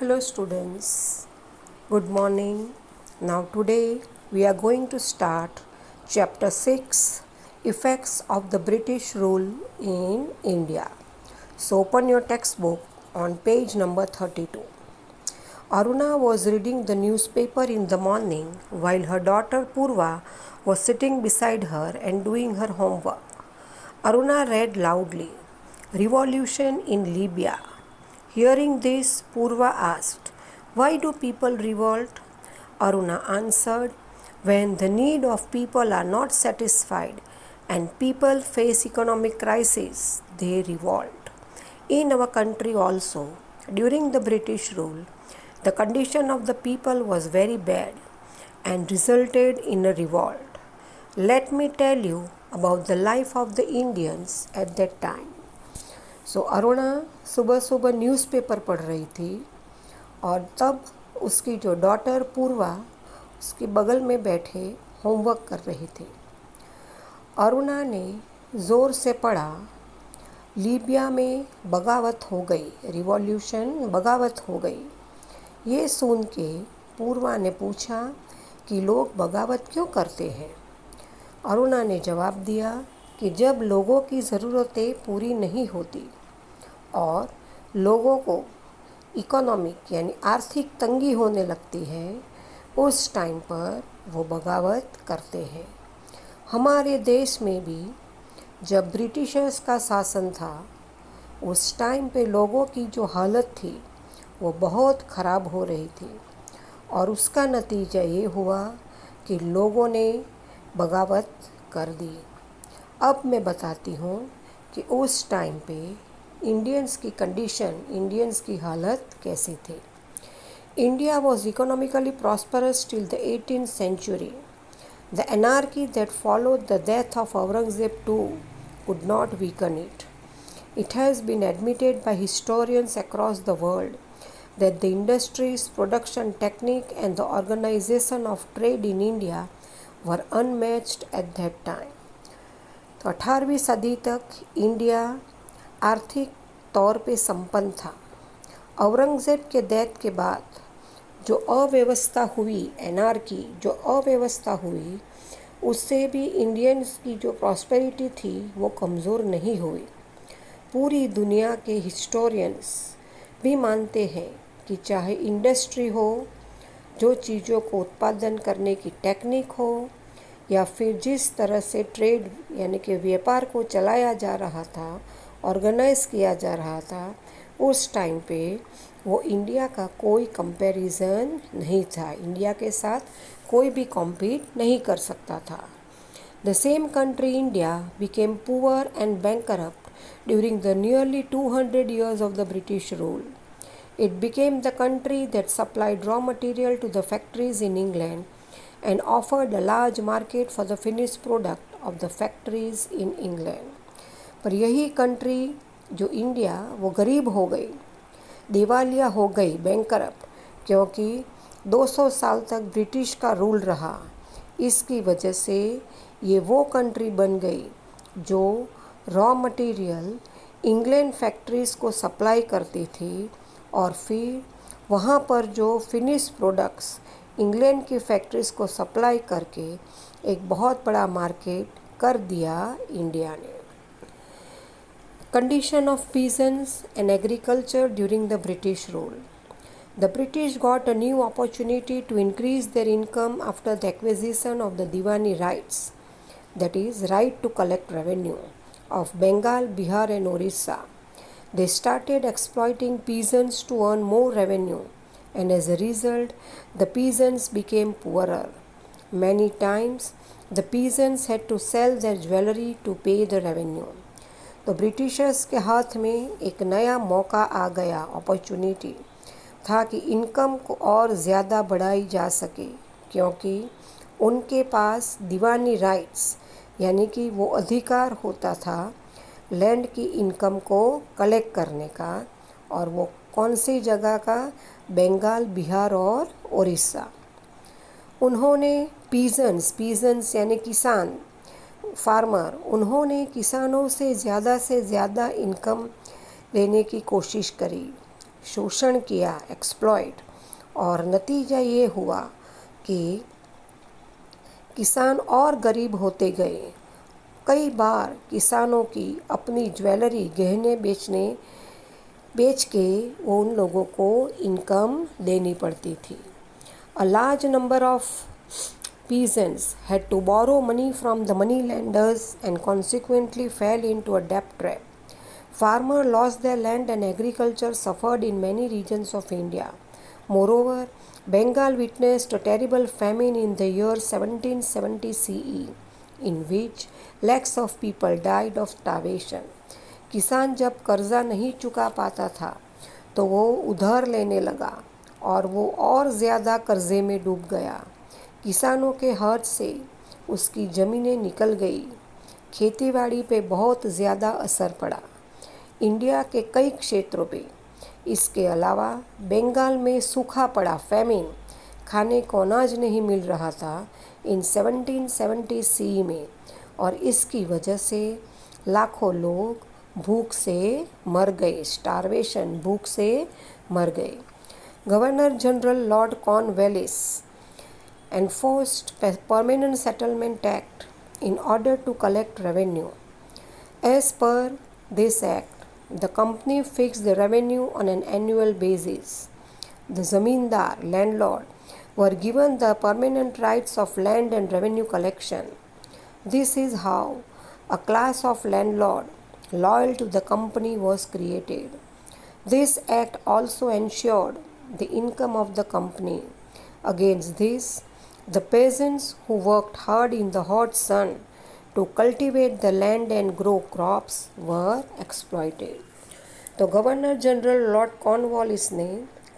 Hello students, good morning. Now today we are going to start chapter 6, Effects of the British Rule in India. So open your textbook on page number 32. Aruna was reading the newspaper in the morning while her daughter Purva was sitting beside her and doing her homework. Aruna read loudly, Revolution in Libya. Hearing this, Purva asked, Why do people revolt? Aruna answered, When the need of people are not satisfied and people face economic crisis, they revolt. In our country also, during the British rule, the condition of the people was very bad and resulted in a revolt. Let me tell you about the life of the Indians at that time. Aruna सुबह सुबह newspaper पढ़ रही थी और तब उसकी जो daughter पूर्वा उसके बगल में बैठे होमवर्क कर रही थी। अरुणा ने ज़ोर से पढ़ा, लीबिया में बगावत हो गई, रिवॉल्यूशन बगावत हो गई। ये सुन के पूर्वा ने पूछा कि लोग बगावत क्यों करते हैं। अरुणा ने जवाब दिया कि जब लोगों की ज़रूरतें पूरी नहीं होती और लोगों को इकोनॉमिक यानी आर्थिक तंगी होने लगती है, उस टाइम पर वो बगावत करते हैं। हमारे देश में भी जब ब्रिटिशर्स का शासन था, उस टाइम पे लोगों की जो हालत थी वो बहुत ख़राब हो रही थी और उसका नतीजा ये हुआ कि लोगों ने बगावत कर दी। अब मैं बताती हूँ कि उस टाइम पे इंडियंस की कंडीशन, इंडियंस की हालत कैसी थी। India was economically prosperous till the 18th century. The anarchy that followed the death of Aurangzeb too could not weaken it. It has been admitted by historians across the world that the industries, production technique and the organization of trade in India were unmatched at that time. तो 18वीं सदी तक India आर्थिक तौर पे संपन्न था। औरंगज़ेब के death के बाद जो अव्यवस्था हुई, एनार्की जो अव्यवस्था हुई, उससे भी इंडियंस की जो प्रॉस्पेरिटी थी वो कमज़ोर नहीं हुई। पूरी दुनिया के हिस्टोरियंस भी मानते हैं कि चाहे इंडस्ट्री हो, जो चीज़ों को उत्पादन करने की टेक्निक हो, या फिर जिस तरह से ट्रेड यानी कि व्यापार को चलाया जा रहा था, ऑर्गेनाइज किया जा रहा था, उस टाइम पे वो इंडिया का कोई कंपैरिजन नहीं था। इंडिया के साथ कोई भी कॉम्पीट नहीं कर सकता था। The same country India became poor and bankrupt during the nearly 200 years of the British rule. It became the country that supplied raw material to the factories in England and offered a large market for the finished product of the factories in England. पर यही country जो India वो गरीब हो गई, दिवालिया हो गई, बैंकरप्ट, क्योंकि 200 साल तक ब्रिटिश का रूल रहा। इसकी वजह से ये वो कंट्री बन गई जो रॉ मटेरियल इंग्लैंड फैक्ट्रीज़ को सप्लाई करती थी और फिर वहाँ पर जो फिनिश प्रोडक्ट्स इंग्लैंड की फैक्ट्रीज़ को सप्लाई करके एक बहुत बड़ा मार्केट कर दिया इंडिया ने। Condition of peasants and agriculture during the British rule. The British got a new opportunity to increase their income after the acquisition of the Diwani rights, that is, right to collect revenue, of Bengal, Bihar and Orissa. They started exploiting peasants to earn more revenue, and as a result, the peasants became poorer. Many times, the peasants had to sell their jewelry to pay the revenue. तो Britishers के हाथ में एक नया मौका आ गया, opportunity था कि इनकम को और ज़्यादा बढ़ाई जा सके, क्योंकि उनके पास दीवानी राइट्स यानी कि वो अधिकार होता था लैंड की इनकम को कलेक्ट करने का, और वो कौन सी जगह का, बंगाल, बिहार और उड़ीसा। उन्होंने पीजेंट्स यानी किसान, फार्मर, उन्होंने किसानों से ज़्यादा इनकम लेने की कोशिश करी शोषण किया, एक्सप्लॉइट, और नतीजा ये हुआ कि किसान और गरीब होते गए। कई बार किसानों की अपनी ज्वेलरी, गहने बेच के वो उन लोगों को इनकम देनी पड़ती थी। A large number of peasants had to borrow money from the money lenders and consequently fell into a debt trap. Farmers lost their land and agriculture suffered in many regions of India. Moreover, Bengal witnessed a terrible famine in the year 1770 CE, in which lakhs of people died of starvation. किसान जब कर्जा नहीं चुका पाता था तो वो उधार लेने लगा और वो और ज़्यादा कर्जे में डूब गया। किसानों के हाथ से उसकी ज़मीनें निकल गई। खेतीबाड़ी पे बहुत ज़्यादा असर पड़ा इंडिया के कई क्षेत्रों पे। इसके अलावा बंगाल में सूखा पड़ा, फैमिन, खाने को अनाज नहीं मिल रहा था इन 1770 सी में, और इसकी वजह से लाखों लोग भूख से मर गए। स्टारवेशन, भूख से मर गए। Governor general Lord Cornwallis enforced Permanent Settlement Act in order to collect revenue. As per this act, the company fixed the revenue on an annual basis. The zamindar, landlord, were given the permanent rights of land and revenue collection. This is how a class of landlord loyal to the company was created. This act also ensured the income of the company. Against this, the peasants who worked hard in the hot sun to cultivate the land and grow crops were exploited. तो governor general Lord Cornwallis ने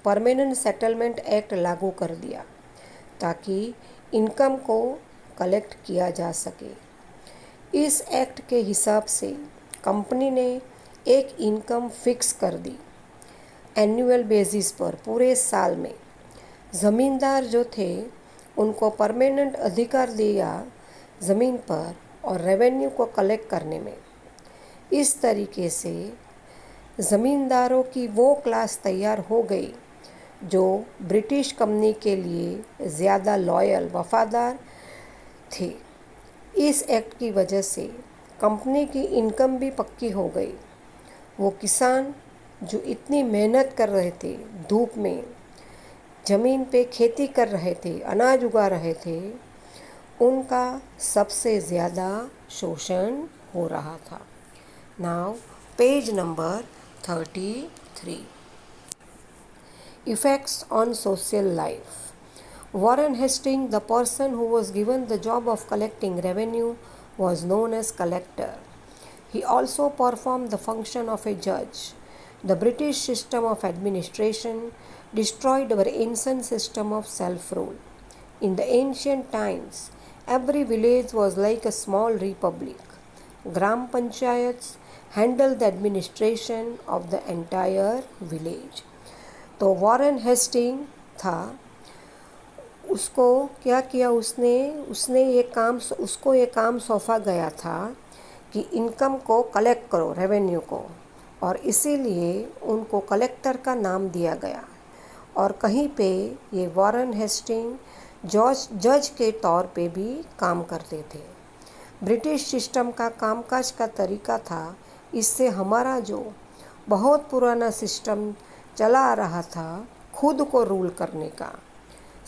permanent settlement act लागू कर दिया ताकि income को collect किया जा सके। इस एक्ट के हिसाब से कंपनी ने एक इनकम फिक्स कर दी एनुअल बेसिस पर, पूरे साल में। ज़मींदार जो थे उनको परमानेंट अधिकार दिया ज़मीन पर और रेवेन्यू को कलेक्ट करने में। इस तरीके से ज़मींदारों की वो क्लास तैयार हो गई जो ब्रिटिश कंपनी के लिए ज़्यादा लॉयल, वफादार थे। इस एक्ट की वजह से कंपनी की इनकम भी पक्की हो गई। वो किसान जो इतनी मेहनत कर रहे थे, धूप में ज़मीन पे खेती कर रहे थे, अनाज उगा रहे थे, उनका सबसे ज़्यादा शोषण हो रहा था। Now page number 33. Effects on social life. Warren Hastings, the person who was given the job of collecting revenue, was known as collector. He also performed the function of a judge. The British system of administration destroyed our ancient system of self-rule. In the ancient times, every village was like a small republic. Gram panchayats handled the administration of the entire village. तो Warren Hasting था, उसको क्या किया उसने ये काम सौंपा गया था कि इनकम को कलेक्ट करो, रेवेन्यू को, और इसीलिए उनको कलेक्टर का नाम दिया गया। और कहीं पे ये वॉरेन हेस्टिंग जज के तौर पे भी काम करते थे। ब्रिटिश सिस्टम का कामकाज का तरीका था, इससे हमारा जो बहुत पुराना सिस्टम चला आ रहा था खुद को रूल करने का,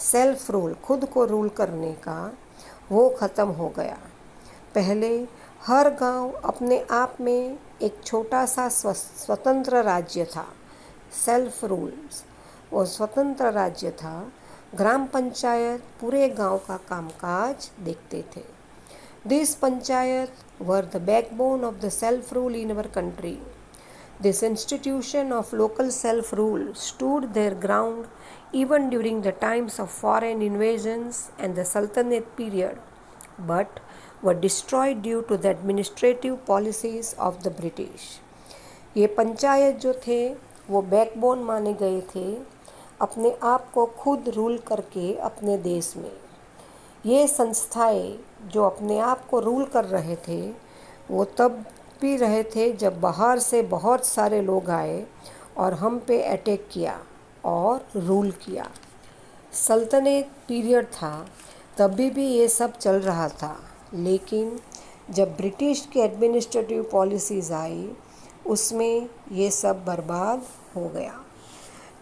सेल्फ रूल, खुद को रूल करने का, वो ख़त्म हो गया। पहले हर गांव अपने आप में एक छोटा सा स्वतंत्र राज्य था, सेल्फ रूल्स, वो स्वतंत्र राज्य था। ग्राम पंचायत पूरे गांव का कामकाज देखते थे। This panchayat were the backbone of the self rule in our country. This institution of local self-rule stood their ground even during the times of foreign invasions and the Sultanate period, but were destroyed due to the administrative policies of the British. ये पंचायत जो थे वो backbone माने गए थे, अपने आप को खुद रूल करके अपने देश में। ये संस्थाएं जो अपने आप को रूल कर रहे थे वो तब भी रहे थे जब बाहर से बहुत सारे लोग आए और हम पे अटैक किया और रूल किया। सल्तनत पीरियड था, तभी भी ये सब चल रहा था, लेकिन जब ब्रिटिश की एडमिनिस्ट्रेटिव पॉलिसीज़ आई उसमें ये सब बर्बाद हो गया।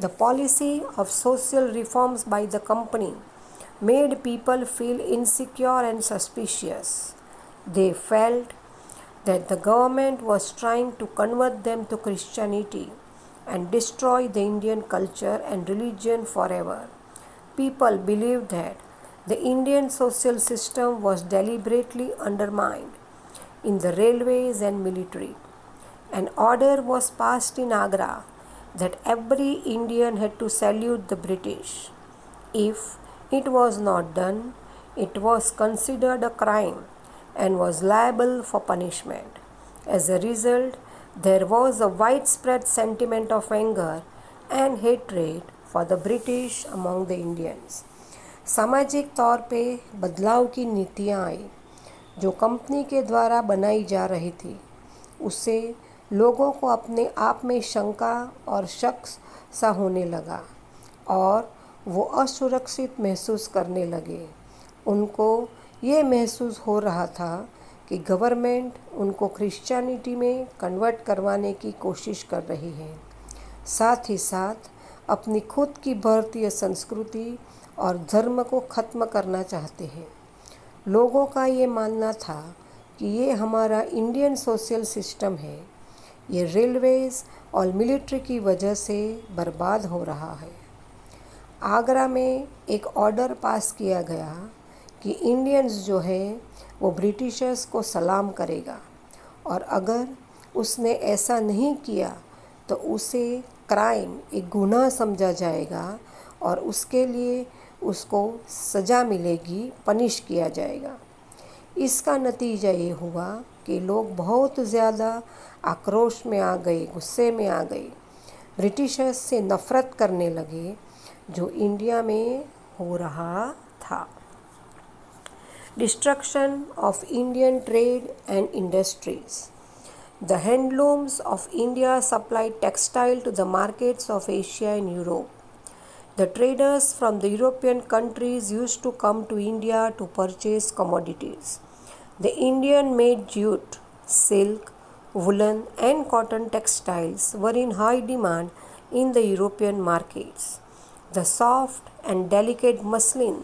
The policy of social reforms by the company made people feel insecure and suspicious. They felt that the government was trying to convert them to Christianity and destroy the Indian culture and religion forever. People believed that the Indian social system was deliberately undermined in the railways and military. An order was passed in Agra that every Indian had to salute the British. If it was not done, it was considered a crime and was liable for punishment. As a result, there was a widespread sentiment of anger and hatred for the British among the Indians. सामाजिक तौर पे बदलाव की नीतियाँ आई जो company के द्वारा बनाई जा रही थी, उससे लोगों को अपने आप में शंका और शक सा होने लगा और वो असुरक्षित महसूस करने लगे। उनको ये महसूस हो रहा था कि गवर्नमेंट उनको क्रिश्चियनिटी में कन्वर्ट करवाने की कोशिश कर रही है। साथ ही साथ अपनी खुद की भारतीय संस्कृति और धर्म को ख़त्म करना चाहते हैं। लोगों का ये मानना था कि ये हमारा इंडियन सोशल सिस्टम है, ये रेलवेज़ और मिलिट्री की वजह से बर्बाद हो रहा है। आगरा में एक ऑर्डर पास किया गया कि इंडियंस जो है वो ब्रिटिशर्स को सलाम करेगा और अगर उसने ऐसा नहीं किया तो उसे क्राइम, एक गुनाह समझा जाएगा और उसके लिए उसको सज़ा मिलेगी, पनिश किया जाएगा। इसका नतीजा ये हुआ कि लोग बहुत ज़्यादा आक्रोश में आ गए, गुस्से में आ गए, ब्रिटिशर्स से नफ़रत करने लगे जो इंडिया में हो रहा था। Destruction of Indian trade and industries. The handlooms of India supplied textile to the markets of Asia and Europe. The traders from the European countries used to come to India to purchase commodities. The Indian made jute, silk, woolen and cotton textiles were in high demand in the European markets. The soft and delicate muslin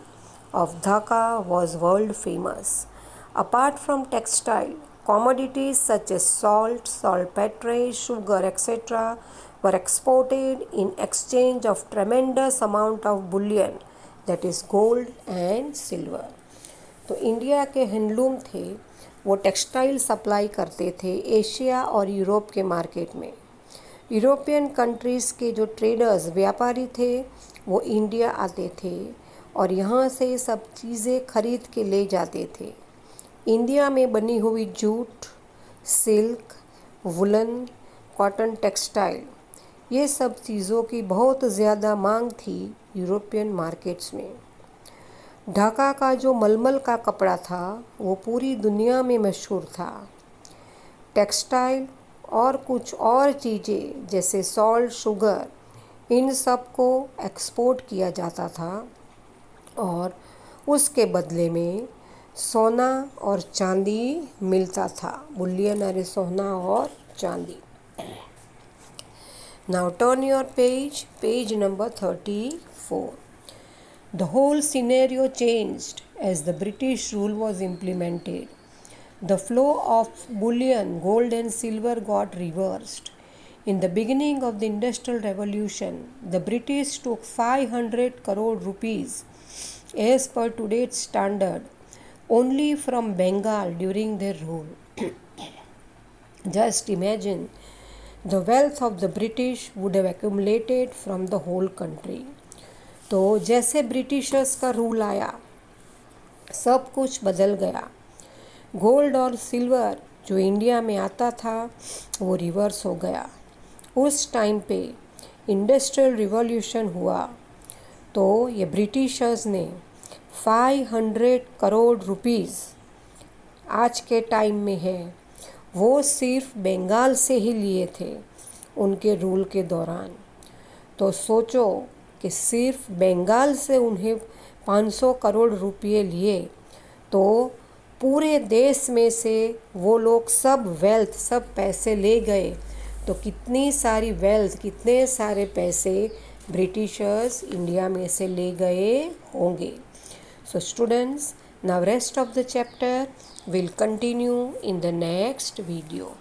of Dhaka was world famous. Apart from textile, commodities such as salt, saltpetre, sugar, etc. were exported in exchange of tremendous amount of bullion, that is gold and silver. तो India के handloom थे, वो textile supply करते थे Asia और Europe के market में। European countries के जो ट्रेडर्स, व्यापारी थे, वो इंडिया आते थे और यहाँ से सब चीज़ें खरीद के ले जाते थे। इंडिया में बनी हुई jute, silk, woollen, cotton textile, ये सब चीज़ों की बहुत ज़्यादा मांग थी यूरोपियन मार्केट्स में। ढाका का जो मलमल का कपड़ा था वो पूरी दुनिया में मशहूर था। टेक्सटाइल और कुछ और चीज़ें जैसे सॉल्ट, शुगर, इन सब को एक्सपोर्ट किया जाता था और उसके बदले में सोना और चांदी मिलता था। बुलियन अरे सोना और चांदी। Now turn your page number 34. The whole scenario changed as the British rule was implemented. The flow of bullion, gold and silver got reversed. In the beginning of the Industrial Revolution, the British took 500 crore rupees as per today's standard only from Bengal during their rule. Just imagine the wealth of the British would have accumulated from the whole country. तो जैसे Britishers का rule आया, सब कुछ बदल गया। Gold और silver जो इंडिया में आता था वो रिवर्स हो गया। उस टाइम पे इंडस्ट्रियल रिवॉल्यूशन हुआ तो ये ब्रिटिशर्स ने 500 करोड़ रुपीस आज के टाइम में है वो सिर्फ बंगाल से ही लिए थे उनके रूल के दौरान। तो सोचो कि सिर्फ बंगाल से उन्हें 500 करोड़ रुपए लिए, तो पूरे देश में से वो लोग सब वेल्थ, सब पैसे ले गए, तो कितनी सारी वेल्थ, कितने सारे पैसे ब्रिटिशर्स इंडिया में से ले गए होंगे। So students, now rest of the chapter will continue in the next video.